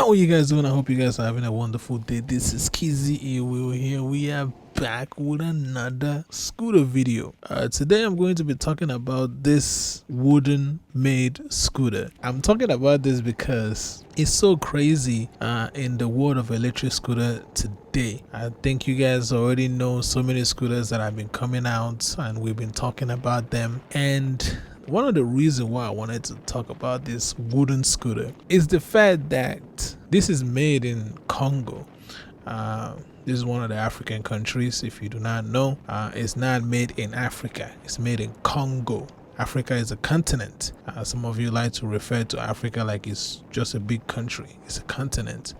How are you guys doing? I hope you guys are having a wonderful day. This is Kizzy here. We are back with another scooter video. Today I'm going to be talking about this wooden made scooter. I'm talking about this because it's so crazy in the world of electric scooter today. I think you guys already know so many scooters that have been coming out and we've been talking about them. And one of the reasons why I wanted to talk about this wooden scooter is the fact that this is made in Congo. This is one of the African countries. If you do not know, it's not made in Africa. It's made in Congo. Africa is a continent. Some of you like to refer to Africa like it's just a big country. It's a continent.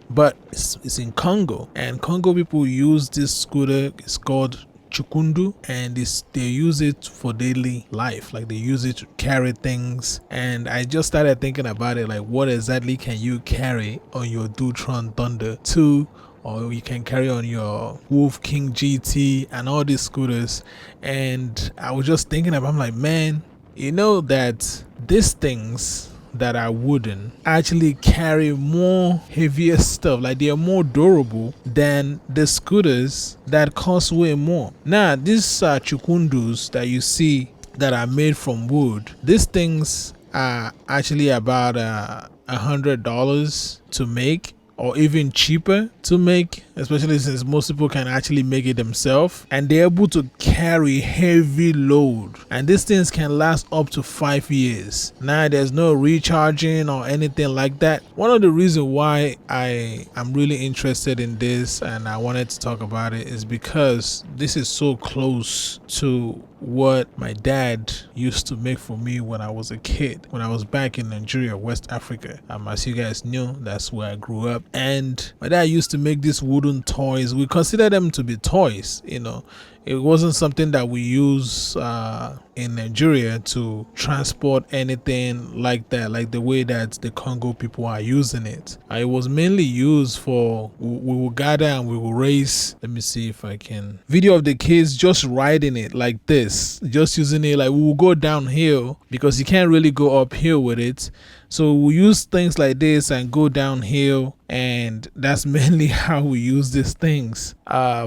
But it's in Congo. And Congo people use this scooter. It's called Chukudu, and they use it for daily life. Like they use it to carry things. And I just started thinking about it, like what exactly can you carry on your Dutron Thunder 2, or you can carry on your Wolf King GT and all these scooters. And I was just thinking about, I'm like, man, you know that these things that are wooden actually carry more heavier stuff. Like they are more durable than the scooters that cost way more. Now these Chukundus that you see that are made from wood, these things are actually about $100 to make, or even cheaper to make, especially since most people can actually make it themselves, and they're able to carry heavy load, and these things can last up to 5 years. Now there's no recharging or anything like that. One of the reasons why I am really interested in this and I wanted to talk about it is because this is so close to what my dad used to make for me when I was a kid, when I was back in Nigeria, West Africa. As you guys know, that's where I grew up. And my dad used to make these wooden toys. We consider them to be toys, you know. It wasn't something that we use in Nigeria to transport anything like that, like the way that the Congo people are using it. It was mainly used for, we will gather and we will race. Let me see if I can. Video of the kids just riding it like this, just using it. Like we will go downhill because you can't really go uphill with it. So we use things like this and go downhill, and that's mainly how we use these things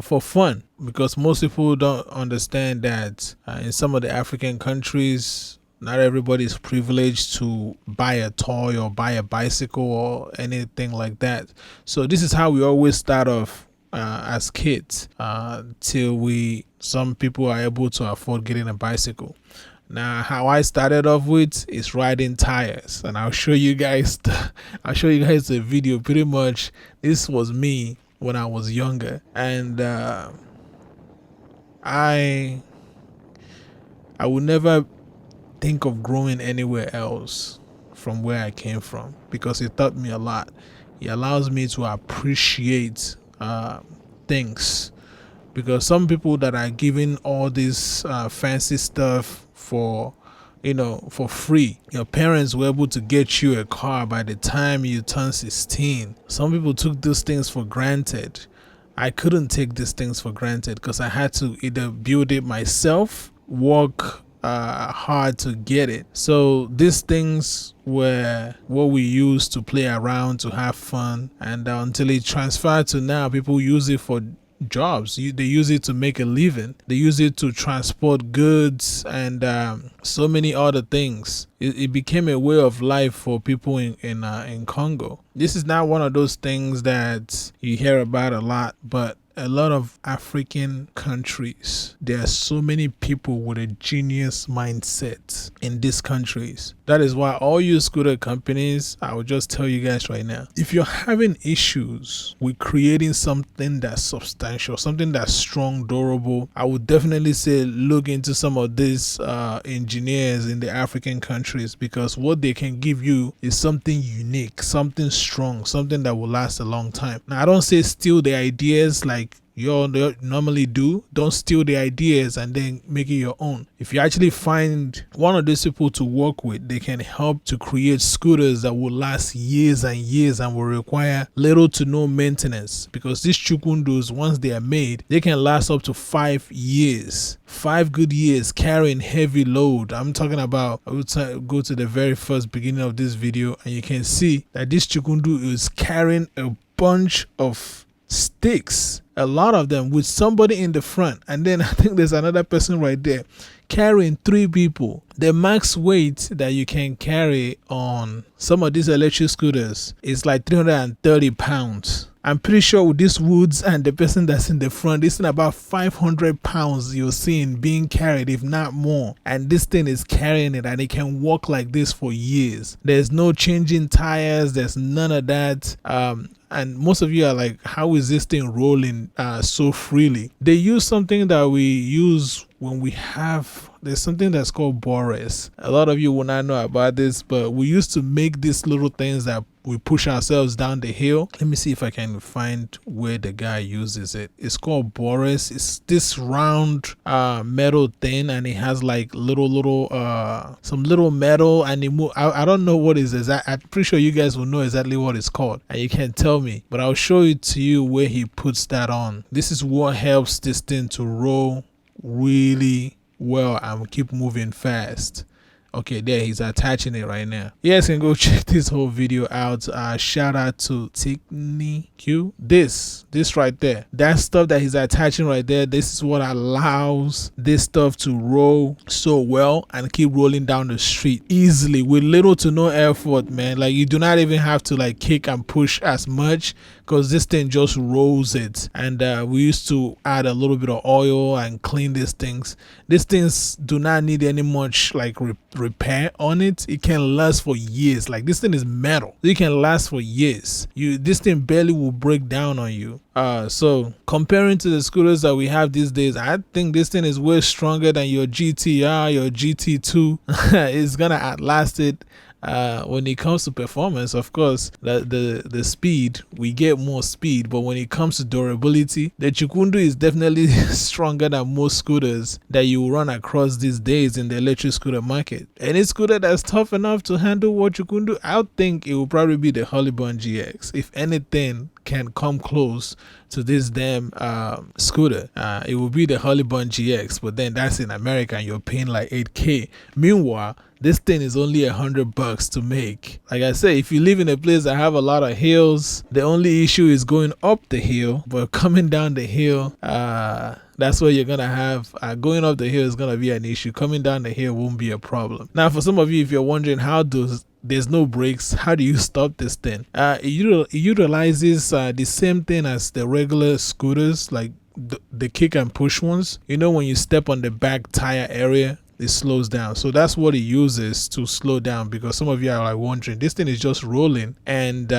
for fun, because most people don't understand that in some of the African countries, not everybody is privileged to buy a toy or buy a bicycle or anything like that. So this is how we always start off as kids till some people are able to afford getting a bicycle. Now, how I started off with is riding tires, and I'll show you guys the video. Pretty much, this was me when I was younger, and I would never think of growing anywhere else from where I came from, because it taught me a lot. It allows me to appreciate things, because some people that are giving all this fancy stuff for free. Your parents were able to get you a car by the time you turn 16. Some people took these things for granted. I couldn't take these things for granted because I had to either build it myself, work hard to get it. So these things were what we used to play around, to have fun, and until it transferred to now, people use it for jobs. They use it to make a living. They use it to transport goods and so many other things. It became a way of life for people in Congo. This is not one of those things that you hear about a lot, but a lot of African countries, there are so many people with a genius mindset in these countries. That is why all you scooter companies, I will just tell you guys right now, if you're having issues with creating something that's substantial, something that's strong, durable, I would definitely say look into some of these engineers in the African countries, because what they can give you is something unique, something strong, something that will last a long time. Now, I don't say steal the ideas, like you all normally do. Don't steal the ideas and then make it your own. If you actually find one of these people to work with, they can help to create scooters that will last years and years and will require little to no maintenance, because these Chukundus, once they are made, they can last up to 5 years. 5 good years carrying heavy load. I'm talking about, I will go to the very first beginning of this video and you can see that this Chukundu is carrying a bunch of sticks, a lot of them, with somebody in the front, and then I think there's another person right there carrying 3 people. The max weight that you can carry on some of these electric scooters is like 330 pounds. I'm pretty sure with these woods and the person that's in the front, it's in about 500 pounds you're seeing being carried, if not more. And this thing is carrying it, and it can walk like this for years. There's no changing tires, there's none of that. And most of you are like, how is this thing rolling so freely? They use something that we use when we have, there's something that's called Boris. A lot of you will not know about this, but we used to make these little things that we push ourselves down the hill. Let me see if I can find where the guy uses it. It's called Boris. It's this round metal thing, and it has like some little metal, and it move. I don't know what it is. I'm pretty sure you guys will know exactly what it's called, and you can tell me, but I'll show it to you where he puts that on. This is what helps this thing to roll really well and keep moving fast. Okay, there, he's attaching it right now. You guys can go check this whole video out. Shout out to TEKNIQ. This right there, that stuff that he's attaching right there, this is what allows this stuff to roll so well and keep rolling down the street easily with little to no effort, man. Like, you do not even have to like kick and push as much, because this thing just rolls it. And we used to add a little bit of oil and clean these things. These things do not need any much like repair on it. It can last for years. Like, this thing is metal, it can last for years. This thing barely will break down on you. So comparing to the scooters that we have these days, I think this thing is way stronger than your GTR, your GT2. It's gonna outlast it. When it comes to performance, of course, the speed, we get more speed, but when it comes to durability, the Chukudu is definitely stronger than most scooters that you run across these days in the electric scooter market. Any scooter that's tough enough to handle what Chukudu, I think it will probably be the Hollybun GX. If anything can come close to this damn scooter, it will be the Hollybun GX, but then that's in America and you're paying like 8K. Meanwhile, this thing is only $100 to make. Like I say, if you live in a place that have a lot of hills, the only issue is going up the hill, but coming down the hill, that's where you're gonna have going up the hill is gonna be an issue. Coming down the hill won't be a problem. Now, for some of you, if you're wondering there's no brakes, how do you stop this thing? It utilizes the same thing as the regular scooters, like the kick and push ones. You know, when you step on the back tire area, it slows down. So that's what it uses to slow down, because some of you are like wondering, this thing is just rolling, and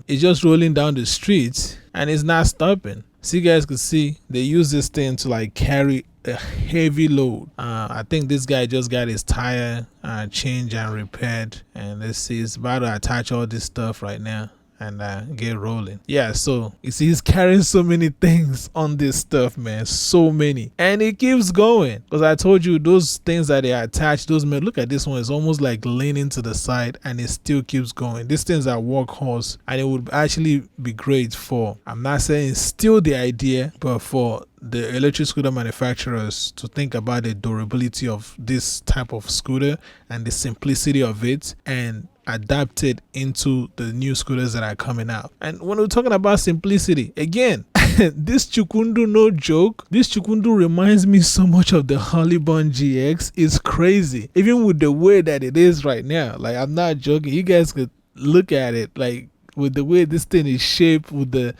it's just rolling down the streets and it's not stopping. So you guys can see they use this thing to like carry a heavy load. I think this guy just got his tire changed and repaired, and let's see, it's about to attach all this stuff right now and get rolling. Yeah, so you see, he's carrying so many things on this stuff, man, so many, and it keeps going, because I told you those things that they attach, those men, look at this one, it's almost like leaning to the side and it still keeps going. These things are workhorse, and it would actually be great for, I'm not saying steal the idea, but for the electric scooter manufacturers to think about the durability of this type of scooter and the simplicity of it, and adapt it into the new scooters that are coming out. And when we're talking about simplicity, again, this Chukudu, no joke, this Chukudu reminds me so much of the Hollybun GX. It's crazy, even with the way that it is right now. Like, I'm not joking, you guys could look at it, like, with the way this thing is shaped, with the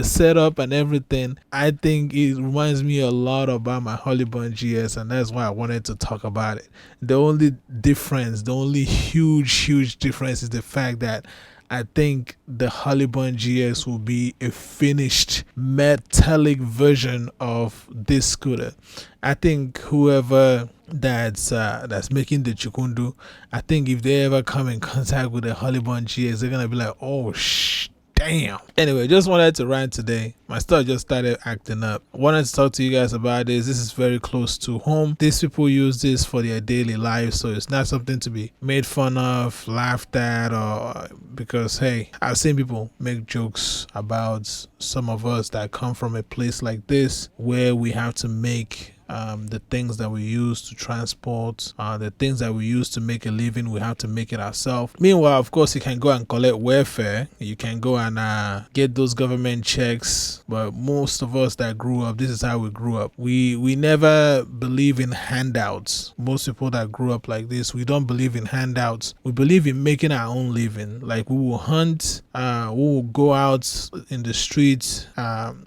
setup and everything. I think it reminds me a lot about my Hollybun GS, and that's why I wanted to talk about it. The only difference, the only huge difference is the fact that I think the Hollybun GX will be a finished metallic version of this scooter. I think whoever that's making the Chukudu, I think if they ever come in contact with the Hollybun GX, they're gonna be like, oh Damn. Anyway, just wanted to rant today. My stuff just started acting up. Wanted to talk to you guys about this. This is very close to home. These people use this for their daily life, so it's not something to be made fun of, laughed at, or because hey, I've seen people make jokes about some of us that come from a place like this where we have to make the things that we use to transport, the things that we use to make a living, we have to make it ourselves. Meanwhile, of course, you can go and collect welfare, you can go and get those government checks, but most of us that grew up, this is how we grew up. We never believe in handouts. Most people that grew up like this, we don't believe in handouts. We believe in making our own living. Like we will hunt, we will go out in the streets.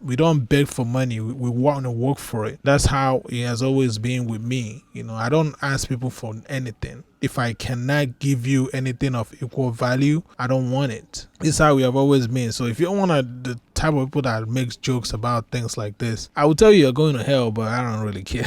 We don't beg for money. We want to work for it. That's how it has always been with me. You know, I don't ask people for anything. If I cannot give you anything of equal value, I don't want it. This is how we have always been. So if you're one of the type of people that makes jokes about things like this, I will tell you you're going to hell, but I don't really care.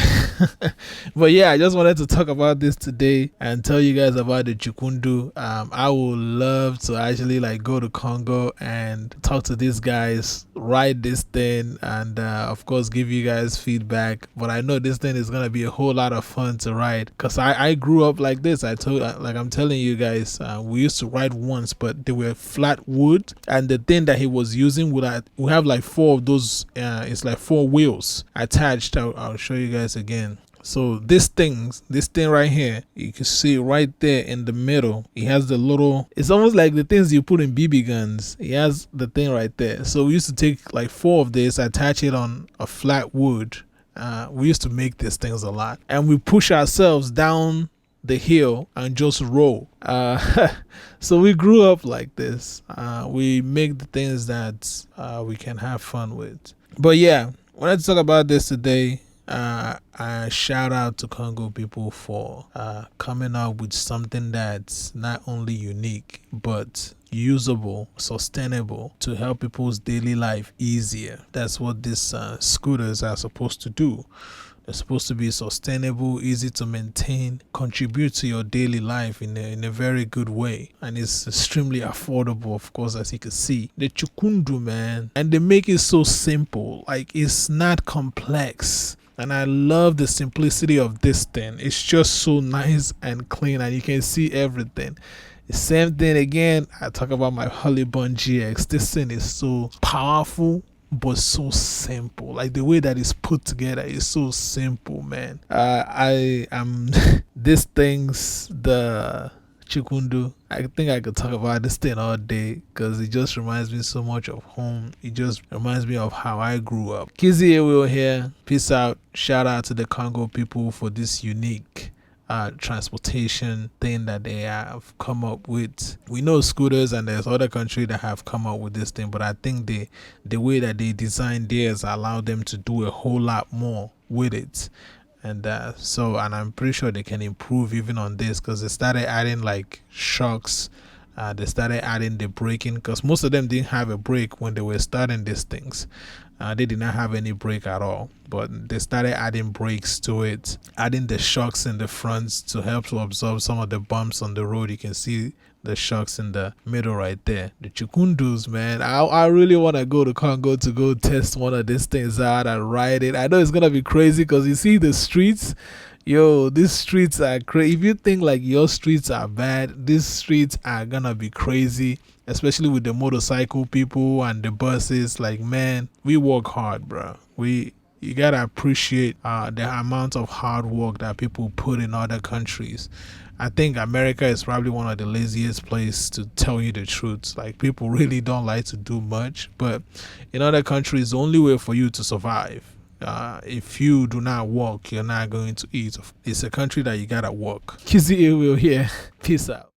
But yeah, I just wanted to talk about this today and tell you guys about the Chukudu. I would love to actually like go to Congo and talk to these guys, ride this thing, and of course give you guys feedback. But I know this thing is gonna be a whole lot of fun to ride because I grew up like this. I'm telling you guys, we used to ride once, but they were flat wood, and the thing that he was using would have like 4 of those. It's like 4 wheels attached. I'll show you guys again. So this thing right here, you can see right there in the middle, it has the little, it's almost like the things you put in BB guns. It has the thing right there. So we used to take like 4 of this, attach it on a flat wood. We used to make these things a lot, and we push ourselves down the hill and just roll. So we grew up like this. We make the things that we can have fun with. But yeah, when I talk about this today, I shout out to Congo people for coming up with something that's not only unique but usable, sustainable to help people's daily life easier. That's what these scooters are supposed to do. They're supposed to be sustainable, easy to maintain, contribute to your daily life in a very good way. And it's extremely affordable, of course, as you can see. The Chukudu, man. And they make it so simple. Like, it's not complex. And I love the simplicity of this thing. It's just so nice and clean, and you can see everything. The same thing again, I talk about my Hollybun GX. This thing is so powerful, but so simple. Like the way that it's put together is so simple, man. I am this thing's the Chukudu. I think I could talk about this thing all day because it just reminds me so much of home. It just reminds me of how I grew up. Kizzy will here. Peace out. Shout out to the Congo people for this unique transportation thing that they have come up with. We know scooters and there's other countries that have come up with this thing, but I think the way that they designed theirs allowed them to do a whole lot more with it. And and I'm pretty sure they can improve even on this because they started adding like shocks. They started adding the braking because most of them didn't have a brake when they were starting these things. They did not have any brake at all, but they started adding brakes to it, adding the shocks in the front to help to absorb some of the bumps on the road. You can see the shocks in the middle right there. The Chukundus, man. I really want to go to Congo to go test one of these things out and ride it. I know it's going to be crazy because you see the streets. Yo, these streets are crazy. If you think like your streets are bad, these streets are gonna be crazy, especially with the motorcycle people and the buses. Like, man, we work hard, bro. You gotta appreciate the amount of hard work that people put in other countries. I think America is probably one of the laziest places, to tell you the truth. Like, people really don't like to do much, but in other countries, the only way for you to survive, if you do not work, you're not going to eat. It's a country that you gotta work. Kizzy will here. Peace out.